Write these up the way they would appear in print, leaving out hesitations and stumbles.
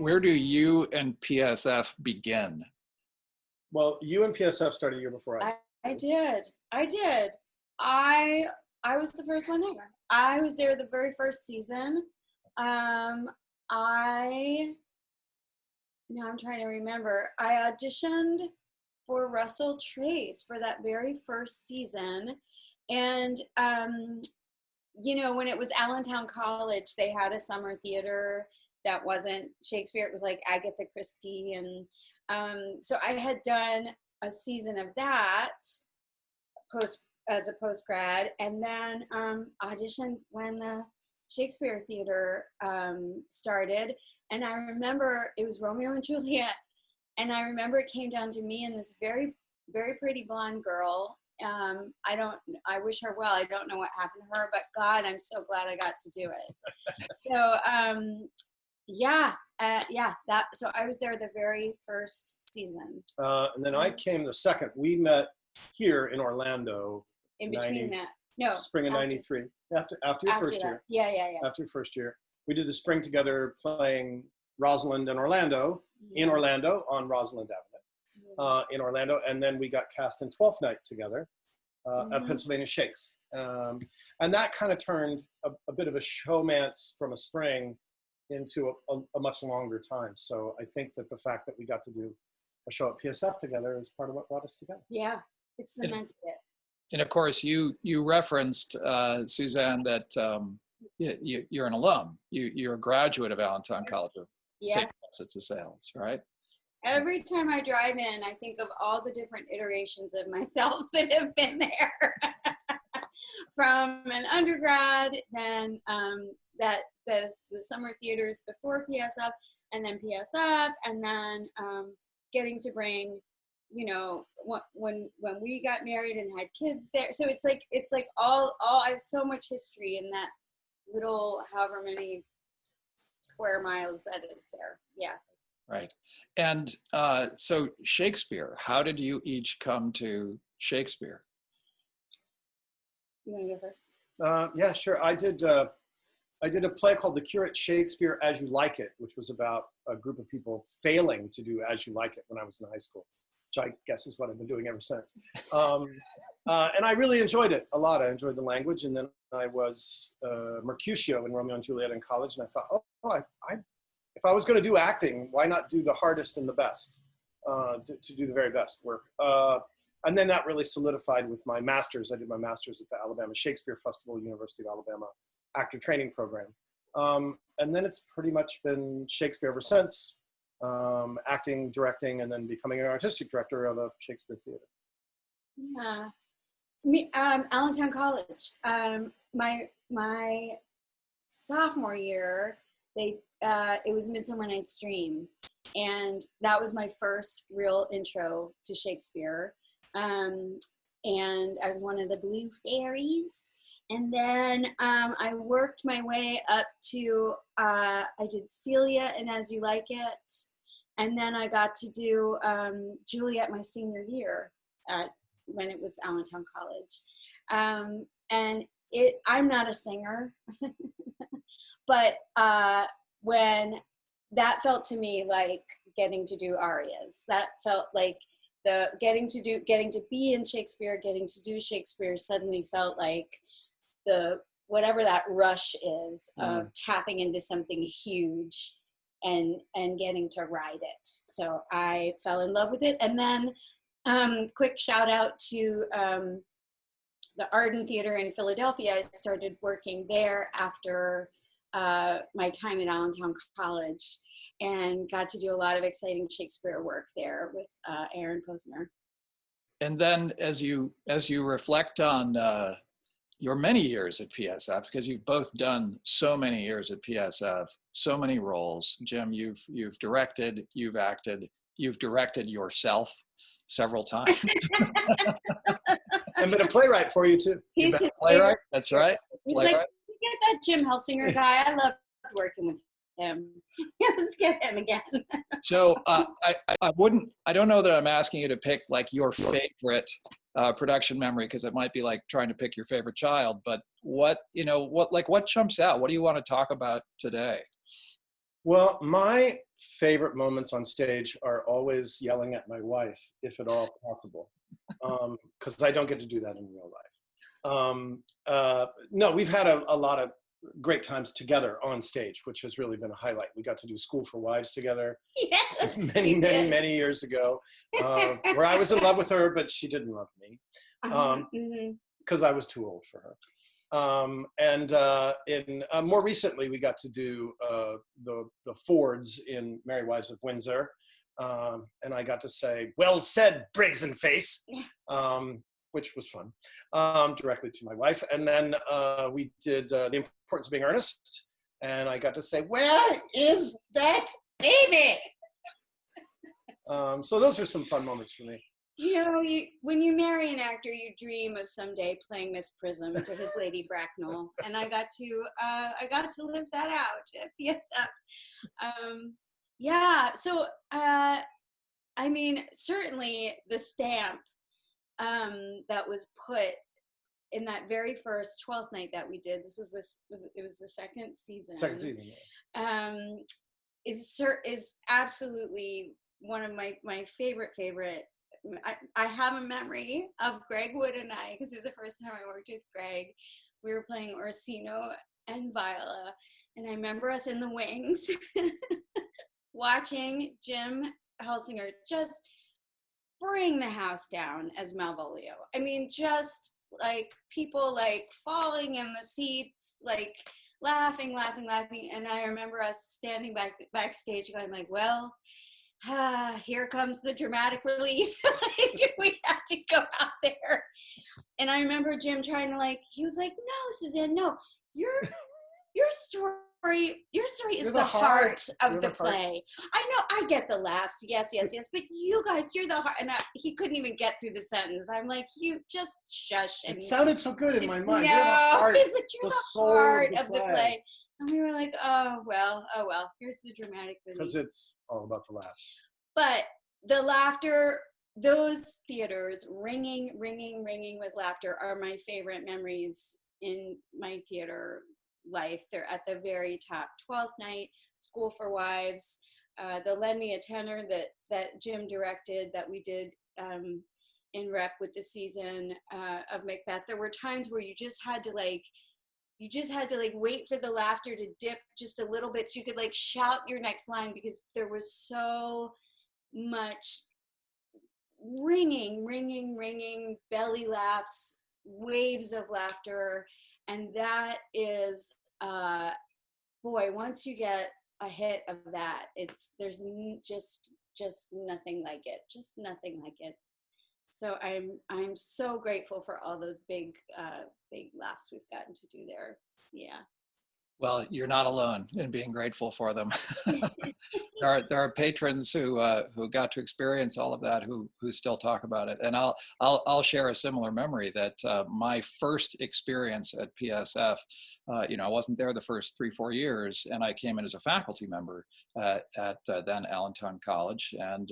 where do you and PSF begin? Well, you and PSF started a year before I did. I was the first one there. I was there the very first season. Now I'm trying to remember. I auditioned for Russell Trace for that very first season. And, when it was Allentown College, they had a summer theater that wasn't Shakespeare. It was like Agatha Christie. And so I had done a season of that as a post-grad, and then auditioned when the Shakespeare theater started. And I remember it was Romeo and Juliet. And I remember it came down to me and this very, very pretty blonde girl. I wish her well. I don't know what happened to her, but God, I'm so glad I got to do it. So, so I was there the very first season. And then I came the second. We met here in Orlando. In between that. No. Spring of 93. After your first year. Yeah. After your first year. We did the spring together playing Rosalind and Orlando, in Orlando on Rosalind Avenue, in Orlando. And then we got cast in Twelfth Night together at Pennsylvania Shakes. And that kind of turned a bit of a showmance from a spring into a much longer time. So I think that the fact that we got to do a show at PSF together is part of what brought us together. Yeah, it cemented it. And of course, you referenced, Suzanne, that you're an alum. You're a graduate of Allentown College of St. Vincent de Sales, right? Every time I drive in, I think of all the different iterations of myself that have been there. From an undergrad, then the summer theaters before PSF, and then PSF, and then getting to bring, when we got married and had kids there. So it's like all I have so much history in that little however many square miles that is there. Yeah. Right. And so Shakespeare, how did you each come to Shakespeare? You want to go first? Yeah, sure. I did a play called The Curate Shakespeare As You Like It, which was about a group of people failing to do As You Like It when I was in high school, which I guess is what I've been doing ever since. And I really enjoyed it a lot. I enjoyed the language. And then I was Mercutio in Romeo and Juliet in college. And I thought, if I was going to do acting, why not do the hardest and the best, to do the very best work. And then that really solidified with my master's. I did my master's at the Alabama Shakespeare Festival, University of Alabama actor training program. And then it's pretty much been Shakespeare ever since, acting, directing, and then becoming an artistic director of a Shakespeare theater. Yeah. Allentown College. My sophomore year, it was Midsummer Night's Dream. And that was my first real intro to Shakespeare. And I was one of the Blue Fairies. And then I worked my way up to, I did Celia and As You Like It. And then I got to do Juliet my senior year when it was Allentown College. And I'm not a singer, but when that felt to me like getting to do arias, that felt like getting to be in Shakespeare, getting to do Shakespeare suddenly felt like whatever that rush is of tapping into something huge and getting to ride it. So I fell in love with it. And then quick shout out to the Arden Theater in Philadelphia. I started working there after my time at Allentown College and got to do a lot of exciting Shakespeare work there with Aaron Posner. And then as you reflect on your many years at PSF, because you've both done so many years at PSF, so many roles. Jim, you've directed, you've acted, you've directed yourself several times. I've been a playwright for you too. He's a playwright. That's right. He's Playwright. like, get that Jim Helsinger guy. I loved working with him. Let's get him again. So I don't know that I'm asking you to pick like your favorite production memory, because it might be like trying to pick your favorite child, but what jumps out? What do you want to talk about today? Well, my favorite moments on stage are always yelling at my wife, if at all possible, because I don't get to do that in real life. No, we've had a lot of great times together on stage, which has really been a highlight. We got to do School for Wives together Yes, many years ago, where I was in love with her, but she didn't love me because I was too old for her. More recently, we got to do the Fords in Wives of Windsor, and I got to say, "Well said, brazen face," which was fun, directly to my wife. And then we did The Importance of Being Earnest, and I got to say, "Where is that baby?" So those are some fun moments for me. You know, when you marry an actor, you dream of someday playing Miss Prism to his Lady Bracknell, and I got to live that out at PSF. Yeah, so I mean, certainly the stamp that was put in that very first Twelfth Night that we did. It was the second season. Second season. Yeah. Is absolutely one of my favorite. I have a memory of Greg Wood and I, because it was the first time I worked with Greg. We were playing Orsino and Viola, and I remember us in the wings watching Jim Helsinger just bring the house down as Malvolio. I mean, just like people like falling in the seats, like laughing. And I remember us standing backstage going like, well, here comes the dramatic relief. Like, we have to go out there. And I remember Jim trying to he was like, no, Suzanne, no, your story is the heart of the play. I know, I get the laughs, yes, but you guys, you're the heart. And he couldn't even get through the sentence. I'm like, you just shush. And it sounded so good in my mind. No, he's like, you're the heart of the play. And we were like, oh well, here's the dramatic relief. Because it's all about the laughs. But the laughter, those theaters ringing with laughter are my favorite memories in my theater life. They're at the very top. 12th Night, School for Wives, the Lend Me a Tenor that Jim directed that we did in rep with the season of Macbeth. There were times where you just had to wait for the laughter to dip just a little bit so you could shout your next line, because there was so much ringing, belly laughs, waves of laughter. And that is, boy, once you get a hit of that, there's just nothing like it, So I'm so grateful for all those big laughs we've gotten to do there. Yeah. Well, you're not alone in being grateful for them. There are patrons who got to experience all of that who still talk about it. And I'll share a similar memory that my first experience at PSF, I wasn't there the first 3-4 years, and I came in as a faculty member at then Allentown College. And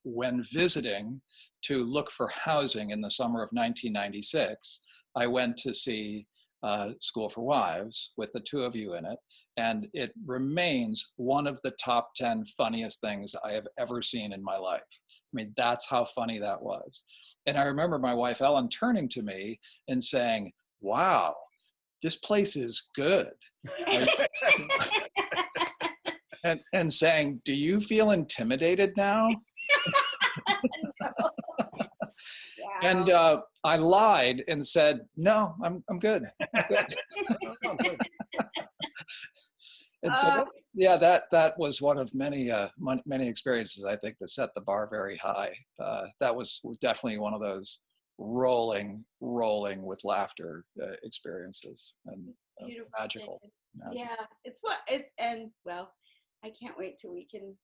when visiting to look for housing in the summer of 1996, I went to see School for Wives with the two of you in it, and it remains one of the top 10 funniest things I have ever seen in my life. I mean, that's how funny that was. And I remember my wife Ellen turning to me and saying, wow, this place is good. and saying, do you feel intimidated now? No. Wow. And I lied and said, no, I'm good. I'm good. And so, that was one of many experiences, I think, that set the bar very high. That was definitely one of those rolling with laughter experiences, and magical. Yeah, I can't wait till we can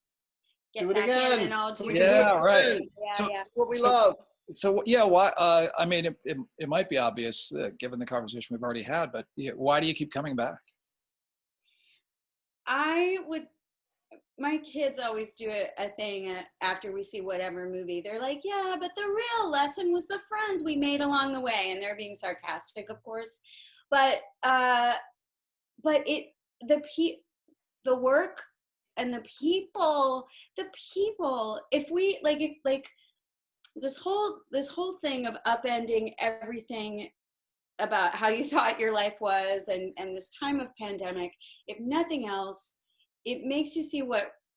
get do it back again. in and all do it. Yeah, right. Yeah. That's what we love. So yeah, why? I mean, it might be obvious given the conversation we've already had, but why do you keep coming back? My kids always do a thing after we see whatever movie. They're like, yeah, but the real lesson was the friends we made along the way, and they're being sarcastic, of course. But the work the people, if we like this whole thing of upending everything about how you thought your life was, and this time of pandemic, if nothing else, it makes you see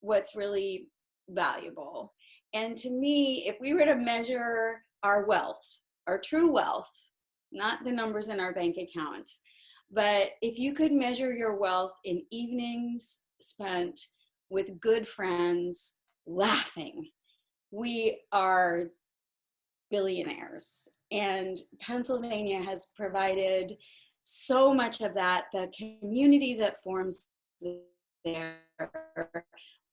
what's really valuable. And to me, if we were to measure our wealth, our true wealth, not the numbers in our bank account, but if you could measure your wealth in evenings spent with good friends laughing, we are billionaires. And Pennsylvania has provided so much of that. The community that forms there,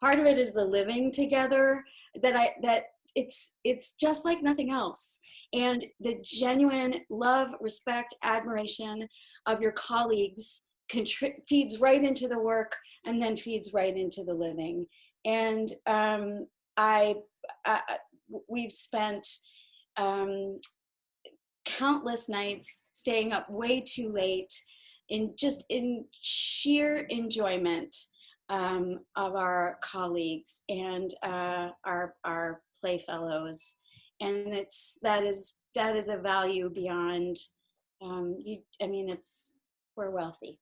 part of it is the living together, that it's just like nothing else. And the genuine love, respect, admiration of your colleagues feeds right into the work, and then feeds right into the living. And we've spent countless nights staying up way too late in sheer enjoyment of our colleagues and our playfellows, and that is a value beyond. We're wealthy.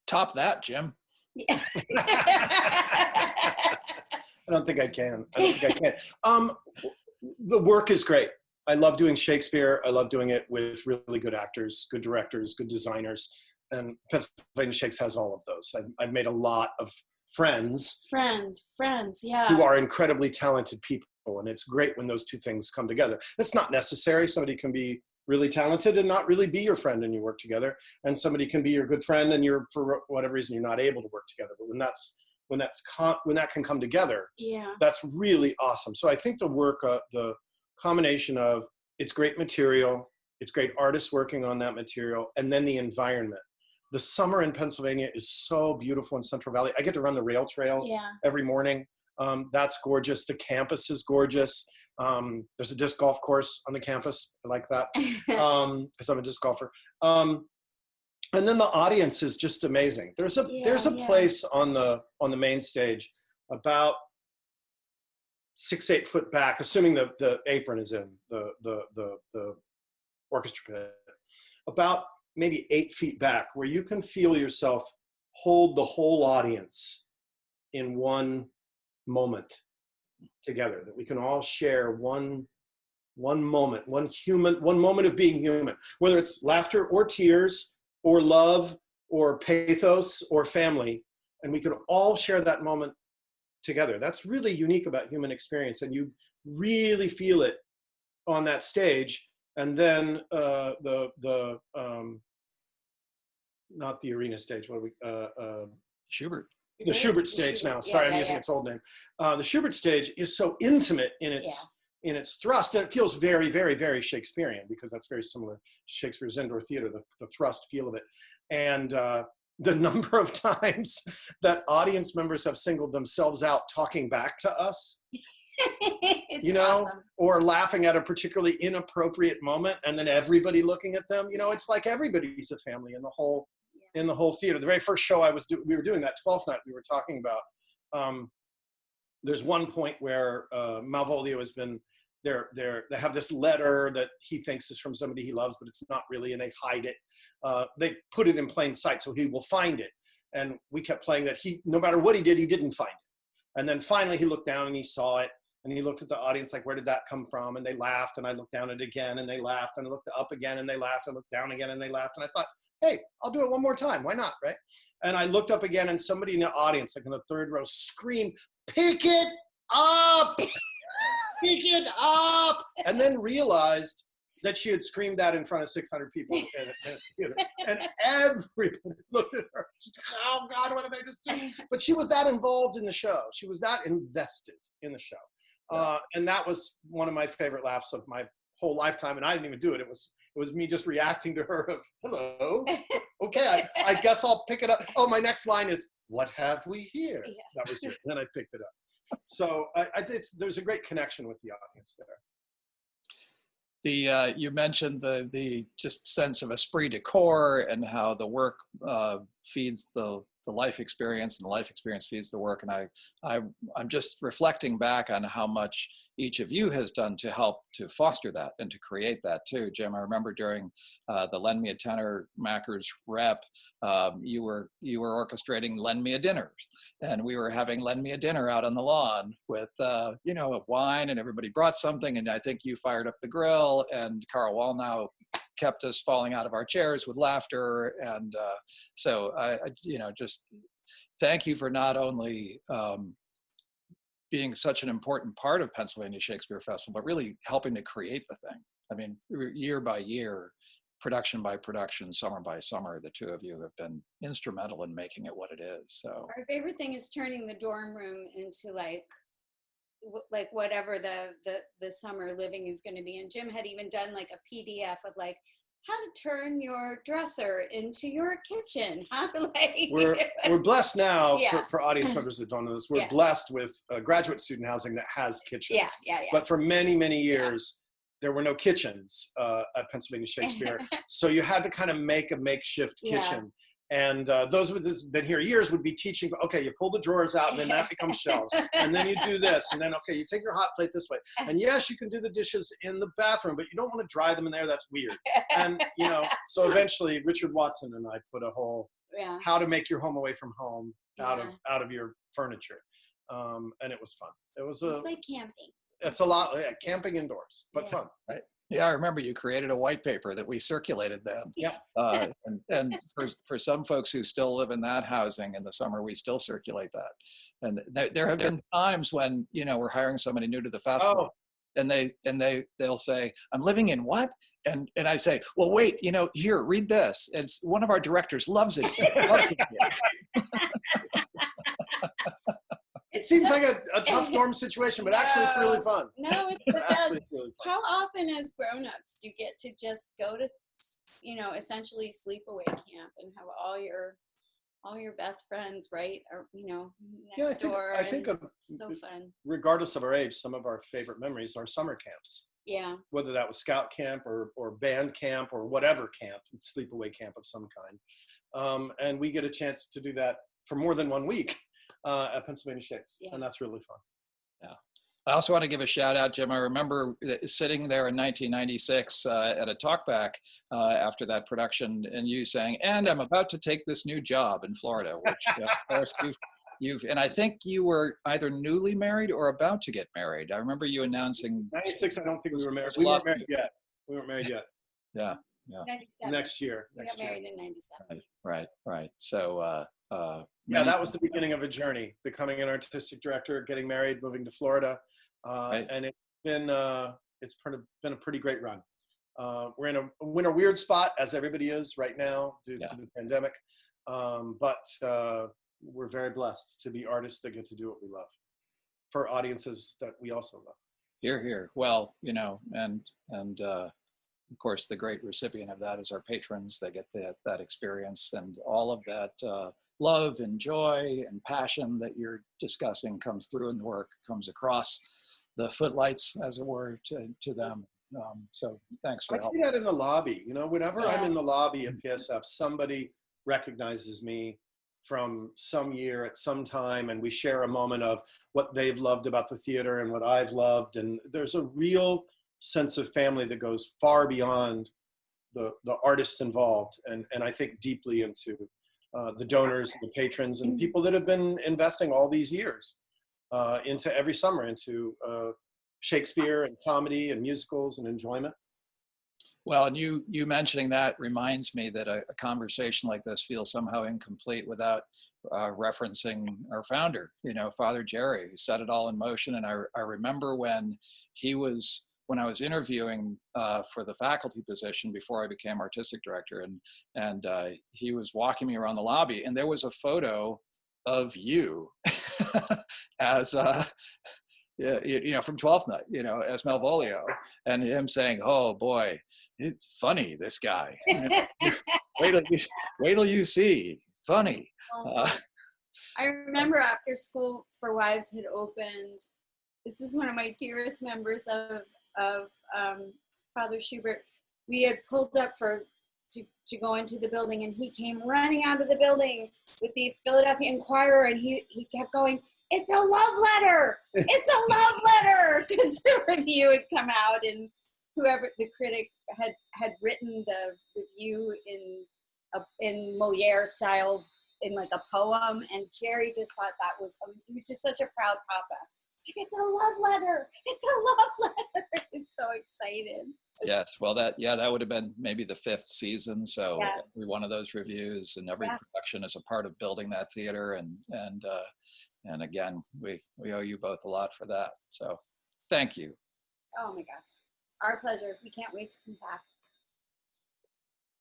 Top that, Jim. Yeah. I don't think I can. The work is great. I love doing Shakespeare. I love doing it with really good actors, good directors, good designers. And Pennsylvania Shakes has all of those. I've made a lot of friends, yeah, who are incredibly talented people. And it's great when those two things come together. It's not necessary. Somebody can be really talented and not really be your friend, and you work together. And somebody can be your good friend, and for whatever reason, you're not able to work together. But when that can come together, yeah, that's really awesome. So I think the work, the combination of it's great material, it's great artists working on that material, and then the environment. The summer in Pennsylvania is so beautiful in Central Valley. I get to run the rail trail every morning. That's gorgeous. The campus is gorgeous. There's a disc golf course on the campus. I like that because I'm a disc golfer. And then the audience is just amazing. There's a place on the main stage about 6-8 foot back, assuming the apron is in the orchestra pit, about maybe 8 feet back, where you can feel yourself hold the whole audience in one moment together, that we can all share one moment, one moment of being human, whether it's laughter or tears or love or pathos or family, and we can all share that moment together. That's really unique about human experience, and you really feel it on that stage. And then not the arena stage, what are we, Schubert. the Schubert stage now. Sorry, I'm using its old name. The Schubert stage is so intimate in its thrust, and it feels very, very, very Shakespearean, because that's very similar to Shakespeare's indoor theater, the thrust feel of it. And the number of times that audience members have singled themselves out talking back to us, awesome. Or laughing at a particularly inappropriate moment, and then everybody looking at them, it's like everybody's a family in the whole theater. The very first show we were doing, that Twelfth Night we were talking about, there's one point where Malvolio has been, they have this letter that he thinks is from somebody he loves, but it's not really, and they hide it. They put it in plain sight so he will find it. And we kept playing that no matter what he did, he didn't find it. And then finally he looked down and he saw it, and he looked at the audience like, where did that come from? And they laughed, and I looked down at it again, and they laughed, and I looked up again, and they laughed, I looked down again, and they laughed, and I thought, hey, I'll do it one more time. Why not, right? And I looked up again, and somebody in the audience, like in the third row, screamed, "Pick it up! Pick it up!" And then realized that she had screamed that in front of 600 people in a theater. And everybody looked at her. Oh, God, what did I just do? But she was that involved in the show. She was that invested in the show. And that was one of my favorite laughs of my whole lifetime. And I didn't even do it. It was me just reacting to her of, hello, okay, I guess I'll pick it up. Oh, my next line is, what have we here? Yeah. That was it. And then I picked it up. So there's a great connection with the audience there. You mentioned the just sense of esprit de corps, and how the work feeds the the life experience, and the life experience feeds the work. And I'm just reflecting back on how much each of you has done to help to foster that and to create that too. Jim, I remember during the Lend Me a Tenor Mackers rep, you were orchestrating Lend Me a Dinner, and we were having Lend Me a Dinner out on the lawn with you know, a wine, and everybody brought something, and I think you fired up the grill, and Carl Wallnow kept us falling out of our chairs with laughter. And so I you know, just thank you for not only being such an important part of Pennsylvania Shakespeare Festival, but really helping to create the thing. I mean, year by year, production by production, summer by summer, the two of you have been instrumental in making it what it is. So our favorite thing is turning the dorm room into like whatever the summer living is going to be. And Jim had even done like a PDF of like how to turn your dresser into your kitchen. How to like we're blessed now. Yeah. For audience members that don't know this, we're Yeah. blessed with graduate student housing that has kitchens. Yeah. But for many years, there were no kitchens at Pennsylvania Shakespeare, so you had to kind of make a makeshift kitchen. And those who have been here years would be teaching, okay, you pull the drawers out and then that becomes shelves. And then you do this. And then, okay, you take your hot plate this way. And yes, you can do the dishes in the bathroom, but you don't want to dry them in there. That's weird. And, you know, so eventually Richard Watson and I put a whole how to make your home away from home out of your furniture. And it was fun. It's like camping. It's a lot, camping indoors, but fun. Right. Yeah, I remember you created a white paper that we circulated then. Yeah. And for some folks who still live in that housing in the summer, we still circulate that. And there have been times when, you know, we're hiring somebody new to the festival, and they'll say, "I'm living in what?" And I say, "Well, wait, you know, here, read this. It's one of our directors loves it. It seems like a tough dorm situation, but actually it's really fun. No, it's the best. It's really fun. How often as grown-ups do you get to just go to, you know, essentially sleepaway camp and have all your best friends, right? Or, you know, next door. I think so fun. Regardless of our age, some of our favorite memories are summer camps. Yeah. Whether that was scout camp or band camp or whatever camp, sleepaway camp of some kind. And we get a chance to do that for more than 1 week. At Pennsylvania Shakes, and that's really fun. Yeah. I also want to give a shout out, Jim. I remember sitting there in 1996 at a talkback after that production, and you saying, "And I'm about to take this new job in Florida," which of course you've, and I think you were either newly married or about to get married. I remember you announcing. 96, I don't think we were married. We weren't married yet. We weren't married yet. Yeah. 97. Next year. We got married in 97. Right. So. That was the beginning of a journey, becoming an artistic director, getting married, moving to Florida. And it's been a pretty great run. We're in a weird spot, as everybody is right now due to the pandemic. But we're very blessed to be artists that get to do what we love for audiences that we also love. Here. Well, you know, and of course, the great recipient of that is our patrons. They get that experience, and all of that love and joy and passion that you're discussing comes through in the work, comes across the footlights, as it were, to them. So thanks for helping. I see that in the lobby. You know, whenever I'm in the lobby at PSF, somebody recognizes me from some year at some time, and we share a moment of what they've loved about the theater and what I've loved, and there's a real sense of family that goes far beyond the artists involved, and I think deeply into the donors and the patrons and people that have been investing all these years into every summer into Shakespeare and comedy and musicals and enjoyment. Well, and you mentioning that reminds me that a conversation like this feels somehow incomplete without referencing our founder, you know, Father Jerry, who set it all in motion. And I remember when I was interviewing for the faculty position before I became artistic director, and he was walking me around the lobby, and there was a photo of you as you know, from Twelfth Night, you know, as Malvolio, and him saying, "Oh boy, it's funny, this guy. wait till you see, funny." I remember after School for Wives had opened. This is one of my dearest members of Father Schubert. We had pulled up for to go into the building, and he came running out of the building with the Philadelphia Inquirer, and he kept going, "It's a love letter! It's a love letter!" Because the review had come out, and whoever the critic had written the review in Moliere style, in like a poem, and Jerry just thought that was, he was just such a proud papa. It's a love letter. It's a love letter. He's so excited. Yes, well, that would have been maybe the 5th season. So Yeah. every one of those reviews and every production is a part of building that theater. And again, we owe you both a lot for that. So thank you. Oh my gosh, our pleasure. We can't wait to come back.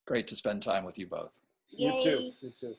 Great to spend time with you both. Yay. You too.